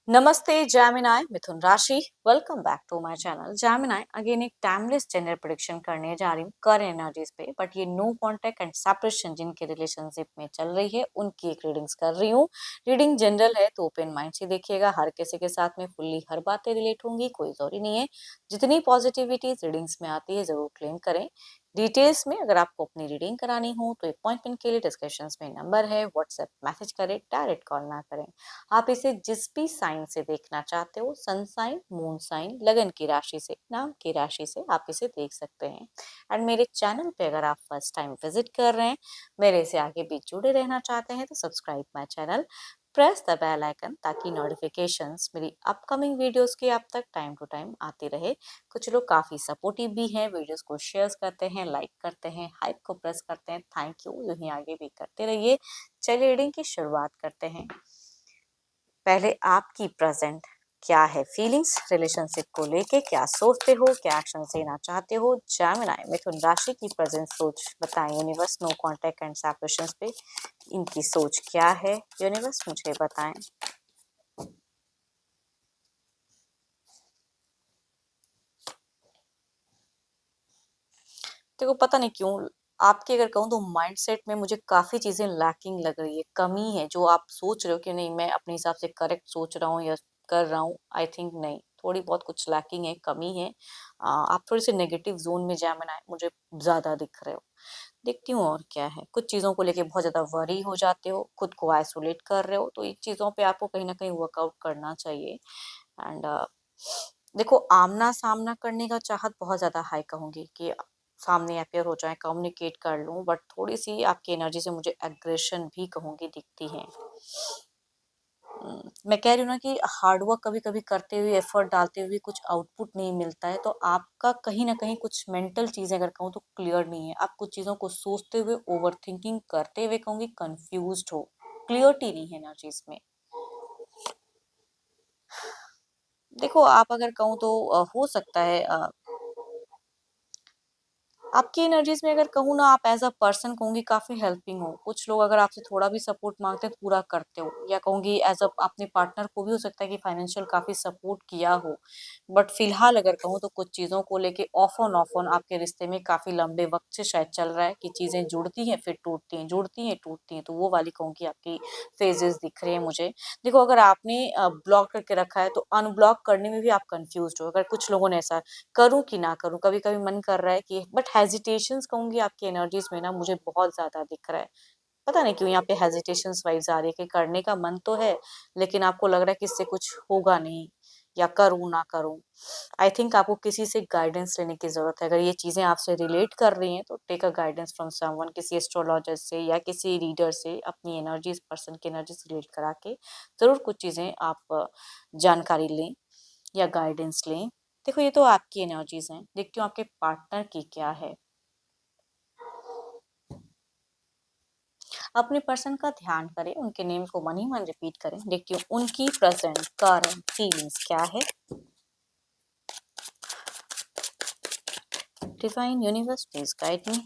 नमस्ते जैमिनाई मिथुन राशि। Welcome back to my channel Gemini. Again एक टाइमलेस जेंडर प्रेडिक्शन करने जा रही हूँ करंट एनर्जीज पे, बट ये नो कांटेक्ट एंड सेपरेशन जिनके रिलेशनशिप में चल रही है उनकी एक रीडिंग्स कर रही हूँ। रीडिंग जनरल है तो ओपन माइंड से देखिएगा, हर किसी के साथ में फुल्ली हर बातें रिलेट होंगी, कोई जरूरी नहीं है। जितनी पॉजिटिविटी रीडिंग्स में आती है जरूर क्लेम करें। डिटेल्स में अगर आपको अपनी रीडिंग करानी हो तो अपॉइंटमेंट के लिए डिस्क्रिप्शन में नंबर है, व्हाट्सएप मैसेज करें, डायरेक्ट कॉल ना करें। आप इसे जिस भी साइन से देखना चाहते हो, सन साइन, मून साइन, लगन की राशि से, नाम की राशि से आप इसे देख सकते हैं। एंड मेरे चैनल पे अगर आप फर्स्ट टाइम विजिट कर रहे हैं, मेरे से आगे भी जुड़े रहना चाहते हैं तो subscribe my channel, press the bell icon ताकि नोटिफिकेशंस मेरी अपकमिंग वीडियोस की आप तक टाइम टू टाइम आती रहे। कुछ लोग काफी सपोर्टिव भी हैं, वीडियोस को शेयर करते हैं, लाइक करते हैं, हाइप को प्रेस करते हैं, थैंक यू, यूं ही आगे भी करते रहिए। चलिए रीडिंग की शुरुआत करते हैं। पहले आपकी प्रेजेंट क्या है फीलिंग्स रिलेशनशिप को लेके, क्या सोचते हो, क्या एक्शन लेना चाहते हो। जेमिनी मिथुन राशि की प्रेजेंट सोच बताएं universe. No contact and separations पे इनकी सोच क्या है यूनिवर्स, मुझे बताएं। देखो पता नहीं क्यों आपके अगर कहूँ तो माइंडसेट में मुझे काफी चीजें लैकिंग लग रही है, कमी है। जो आप सोच रहे हो कि नहीं मैं अपने हिसाब से करेक्ट सोच रहा हूँ या कर रहा हूँ, आई थिंक नहीं, थोड़ी बहुत कुछ लैकिंग है, कमी है। आप थोड़े से नेगेटिव जोन में जैमिन आए मुझे ज्यादा दिख रहे हो। देखती हूँ और क्या है, कुछ चीजों को लेके बहुत ज्यादा वरी हो जाते हो, खुद को आइसोलेट कर रहे हो, तो इन चीजों पे आपको कहीं ना कहीं वर्कआउट करना चाहिए। एंड देखो आमना सामना करने का चाहत बहुत ज्यादा हाई कहूंगी कि सामने अपेयर हो जाए, कम्युनिकेट कर लूं, बट थोड़ी सी आपकी एनर्जी से मुझे एग्रेशन भी कहूंगी दिखती है। मैं कह रही हूँ ना कि हार्डवर्क कभी कभी करते हुए, एफर्ट डालते हुए कुछ आउटपुट नहीं मिलता है, तो आपका कहीं ना कहीं कुछ मेंटल चीजें अगर कहूँ तो क्लियर नहीं है। आप कुछ चीजों को सोचते हुए, ओवर थिंकिंग करते हुए कहूंगी कंफ्यूज हो, क्लियरिटी नहीं है एनर्जीज में। देखो आप अगर कहूँ तो हो सकता है आपकी एनर्जीज में अगर कहूँ ना, आप एज अ पर्सन कहूंगी काफी हेल्पिंग हो। कुछ लोग अगर आपसे थोड़ा भी सपोर्ट मांगते हैं तो पूरा करते हो, या कहूंगी एज अ अपने पार्टनर को भी हो सकता है कि फाइनेंशियल काफी सपोर्ट किया हो। बट फिलहाल अगर कहूँ तो कुछ चीजों को लेके ऑफ ऑन आपके रिश्ते में काफी लंबे वक्त से शायद चल रहा है कि चीजें जुड़ती हैं फिर टूटती हैं, जुड़ती हैं टूटती हैं, तो वो वाली कहूंगी आपकी फेजेस दिख रहे हैं मुझे। देखो अगर आपने ब्लॉक करके रखा है तो अनब्लॉक करने में भी आप कंफ्यूज हो। अगर कुछ लोगों ने ऐसा करूँ कि ना करूँ, कभी-कभी मन कर रहा है कि, बट हेजिटेशंस कहूँगी आपकी एनर्जीज में ना मुझे बहुत ज़्यादा दिख रहा है। पता नहीं क्यों यहाँ पे हेजिटेशंस वाइब्स आ रही है कि करने का मन तो है, लेकिन आपको लग रहा है कि इससे कुछ होगा नहीं, या करूँ ना करूँ। आई थिंक आपको किसी से गाइडेंस लेने की ज़रूरत है। अगर ये चीज़ें आपसे रिलेट कर रही हैं तो take a guidance from someone, किसी एस्ट्रोलॉजर से या किसी रीडर से, अपनी एनर्जीज, पर्सन की एनर्जीज रिलेट करा के ज़रूर कुछ चीज़ें आप जानकारी लें या गाइडेंस लें। देखो ये तो आपकी एनर्जीज हैं, देखती हूँ आपके पार्टनर की क्या है। अपने पर्सन का ध्यान करें, उनके नेम को मन ही मन रिपीट करें। देखती हूँ उनकी प्रेजेंट करंट फीलिंग्स क्या है। Divine universe please guide me.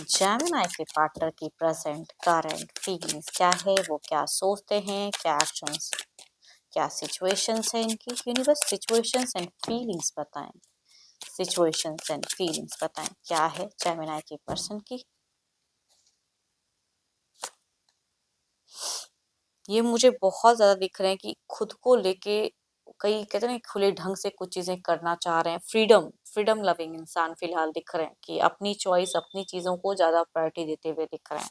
Gemini के पार्टनर की प्रेजेंट करंट फीलिंग्स क्या है, वो क्या सोचते हैं, क्या एक्शंस, क्या सिचुएशंस है इनकी। यूनिवर्स सिचुएशंस एंड फीलिंग्स बताएं। सिचुएशंस एंड फीलिंग्स बताएं क्या है जेमिनी के पर्सन की। ये मुझे बहुत ज़्यादा दिख रहे हैं कि खुद को लेके कई कहते हैं ना खुले ढंग से कुछ चीज़ें करना चाह रहे हैं। फ्रीडम फ्रीडम लविंग इंसान फिलहाल दिख रहे हैं कि अपनी चॉइस, अपनी चीज़ों को ज़्यादा प्रायोरिटी देते हुए दिख रहे हैं।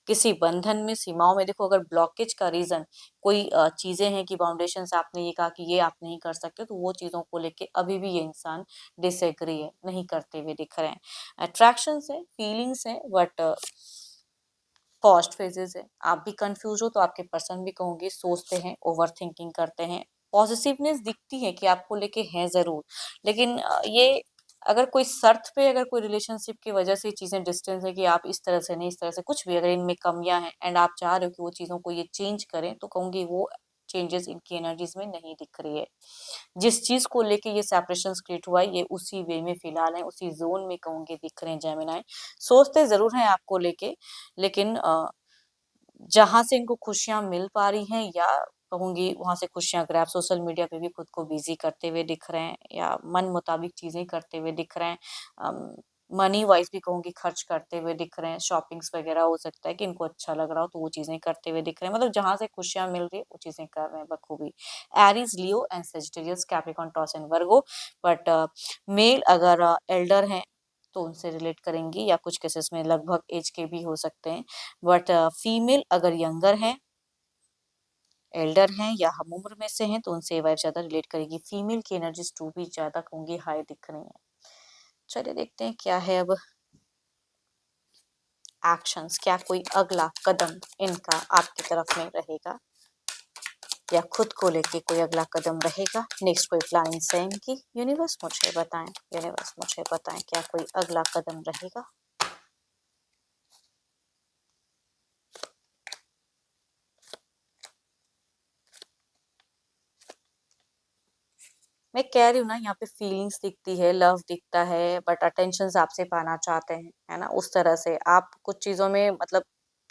किसी बंधन में, सीमाओं में, देखो अगर ब्लॉकेज का रीज़न कोई चीज़ें हैं कि बाउंडेशंस, आपने ये कहा कि ये आप नहीं कर सकते, तो वो चीज़ों को लेके अभी भी ये इंसान डिसएग्री है, नहीं करते हुए दिख रहे हैं। अट्रैक्शंस है, फीलिंग्स है, बट फर्स्ट फेजेस है। आप भी कंफ्यूज हो तो आपके पर्सन भी कहूंगे सोचते हैं, ओवर थिंकिंग करते हैं। पॉजिटिवनेस दिखती है कि आपको लेके हैं जरूर, लेकिन ये अगर कोई शर्त पे, अगर कोई रिलेशनशिप की वजह से चीजें डिस्टेंस है कि आप इस तरह से नहीं, इस तरह से कुछ भी अगर इनमें कमियां हैं एंड आप चाह रहे हो कि वो चीजों को ये चेंज करें, तो कहूंगी वो चेंजेस इनकी एनर्जीज में नहीं दिख रही है। जिस चीज को लेके ये सेपरेशन क्रिएट हुआ है, ये उसी वे में फिलहाल है, उसी जोन में कहूंगी दिख रहे हैं जेमिनाई। सोचते जरूर हैं आपको लेके, लेकिन जहाँ से इनको खुशियाँ मिल पा रही हैं, या कहूँगी वहाँ से खुशियाँ, अगर आप सोशल मीडिया पे भी खुद को बिजी करते हुए दिख रहे हैं या मन मुताबिक चीजें करते हुए दिख रहे हैं, मनी वाइज भी कहूँगी खर्च करते हुए दिख रहे हैं, शॉपिंग्स वगैरह हो सकता है कि इनको अच्छा लग रहा हो तो वो चीजें करते हुए दिख रहे हैं, मतलब जहां से खुशियां मिल रही है वो चीजें कर रहे हैं बखूबी। Aries, Leo and Sagittarius, Capricorn, Taurus and Virgo. But male अगर एल्डर हैं तो उनसे रिलेट करेंगी, या कुछ केसेस में लगभग एज के भी हो सकते हैं। बट फीमेल अगर यंगर हैं, एल्डर हैं या हम उम्र में से हैं तो उनसे ये वाइफ ज्यादा रिलेट करेगी। फीमेल की एनर्जीज टू भी ज्यादा कहूंगी हाई दिख रही है। चलिए देखते हैं क्या है अब एक्शंस, क्या कोई अगला कदम इनका आपकी तरफ में रहेगा या खुद को लेके कोई अगला कदम रहेगा। नेक्स्ट कोई प्लानिंग है इनकी, यूनिवर्स मुझे बताएं, यूनिवर्स मुझे बताएं क्या कोई अगला कदम रहेगा। मैं कह रही हूँ ना, यहाँ पे फीलिंग्स दिखती है, लव दिखता है, बट अटेंशन आपसे पाना चाहते हैं, है ना, उस तरह से आप कुछ चीजों में मतलब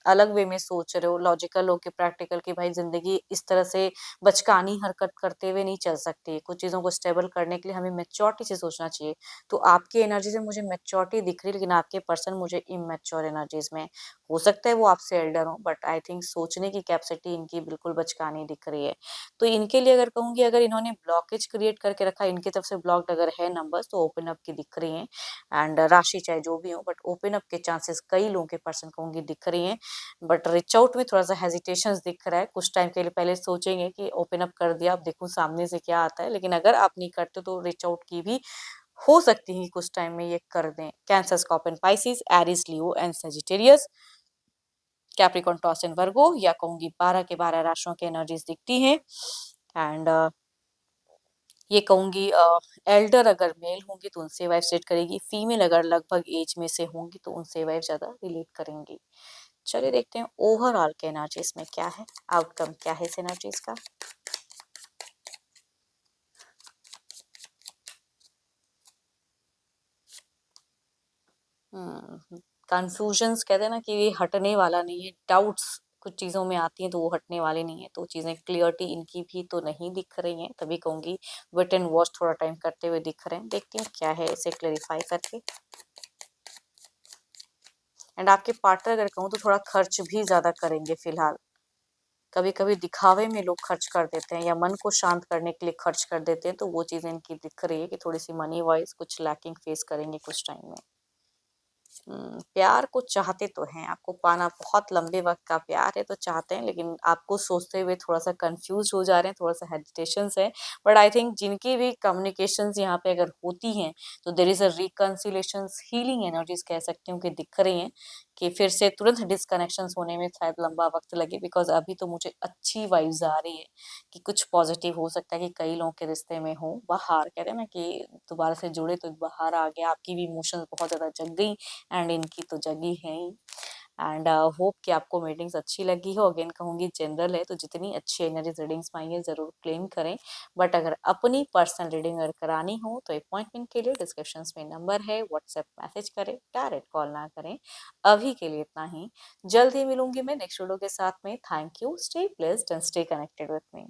अलग वे में सोच रहे हो, लॉजिकल हो के प्रैक्टिकल की भाई जिंदगी इस तरह से बचकानी हरकत करते हुए नहीं चल सकती। कुछ चीजों को स्टेबल करने के लिए हमें मेच्योरिटी से सोचना चाहिए। तो आपकी एनर्जी से मुझे मेच्योरिटी दिख रही है, लेकिन आपके पर्सन मुझे इमेच्योर एनर्जीज में, हो सकता है वो आपसे एल्डर हो, बट आई थिंक सोचने की कैपेसिटी इनकी बिल्कुल बचकानी दिख रही है। तो इनके लिए अगर कहूंगी, अगर इन्होंने ब्लॉकेज क्रिएट करके रखा, इनकी तरफ से ब्लॉक्ड अगर है नंबर्स, तो ओपन अप की दिख रही हैं। एंड राशि चाहे जो भी हो, बट ओपन अप के चांसेस कई लोगों के पर्सन कहूंगी दिख रही हैं। बट रिच आउट में थोड़ा सा हेजिटेशन दिख रहा है, कुछ टाइम के लिए पहले सोचेंगे कि ओपन अप कर दिया, अब देखूं सामने से क्या आता है, लेकिन अगर आप नहीं करते तो रिच आउट की भी हो सकती है कुछ टाइम में ये कर दें। Cancer, Scorpion, Pisces, Aries, Leo and Sagittarius, Capricorn, Taurus and Virgo, या कहूंगी 12 के 12 राशियों की एनर्जीज दिखती हैं। एंड ये कहूंगी एल्डर अगर मेल होंगी तो उनसे वाइफ सेट करेगी, फीमेल अगर लगभग एज में से होंगी तो उनसे वाइफ ज्यादा रिलेट करेंगी। चलिए देखते हैं ओवरऑल के एनर्जीज में क्या है, आउटकम क्या है इस एनर्जीज का। कंफ्यूजन्स कहते हैं ना कि ये हटने वाला नहीं है, डाउट्स कुछ चीजों में आती हैं तो वो हटने वाली नहीं है, तो चीजें क्लियरिटी इनकी भी तो नहीं दिख रही हैं, तभी कहूंगी वेट एंड वॉच थोड़ा टाइम करते हुए दिख रहे हैं। देखते हैं क्या है इसे क्लेरिफाई करके। एंड आपके पार्टनर अगर कहूँ तो थोड़ा खर्च भी ज्यादा करेंगे फिलहाल। कभी कभी दिखावे में लोग खर्च कर देते हैं या मन को शांत करने के लिए खर्च कर देते हैं, तो वो चीजें इनकी दिख रही है कि थोड़ी सी मनी वाइज कुछ लैकिंग फेस करेंगे कुछ टाइम में। प्यार को चाहते तो हैं, आपको पाना, बहुत लंबे वक्त का प्यार है तो चाहते हैं, लेकिन आपको सोचते हुए थोड़ा सा कंफ्यूज हो जा रहे हैं, थोड़ा सा हेजिटेशंस है। बट आई थिंक जिनकी भी कम्युनिकेशंस यहाँ पे अगर होती हैं तो there is a reconciliation, healing energies कह सकती हूँ कि दिख रही हैं, कि फिर से तुरंत डिस्कनेक्शन होने में शायद लंबा वक्त लगे, बिकॉज अभी तो मुझे अच्छी वाइब्स आ रही है कि कुछ पॉजिटिव हो सकता है कि कई लोगों के रिश्ते में हो बहार, कहते हैं ना कि दोबारा से जुड़े तो एक बहार आ गया, आपकी भी इमोशंस बहुत ज्यादा जग गई एंड इनकी तो जगी है ही। एंड होप कि आपको मीटिंग्स अच्छी लगी हो। अगेन कहूंगी जनरल है तो जितनी अच्छी एनर्जी रीडिंग्स पाएंगे जरूर क्लेम करें, बट अगर अपनी पर्सनल रीडिंग अगर करानी हो तो अपॉइंटमेंट के लिए डिस्क्रिप्शन में नंबर है, व्हाट्सएप मैसेज करें, डायरेक्ट कॉल ना करें। अभी के लिए इतना ही, जल्द ही मिलूंगी मैं नेक्स्ट वीडियो के साथ में। Thank you, stay blessed and stay connected with me.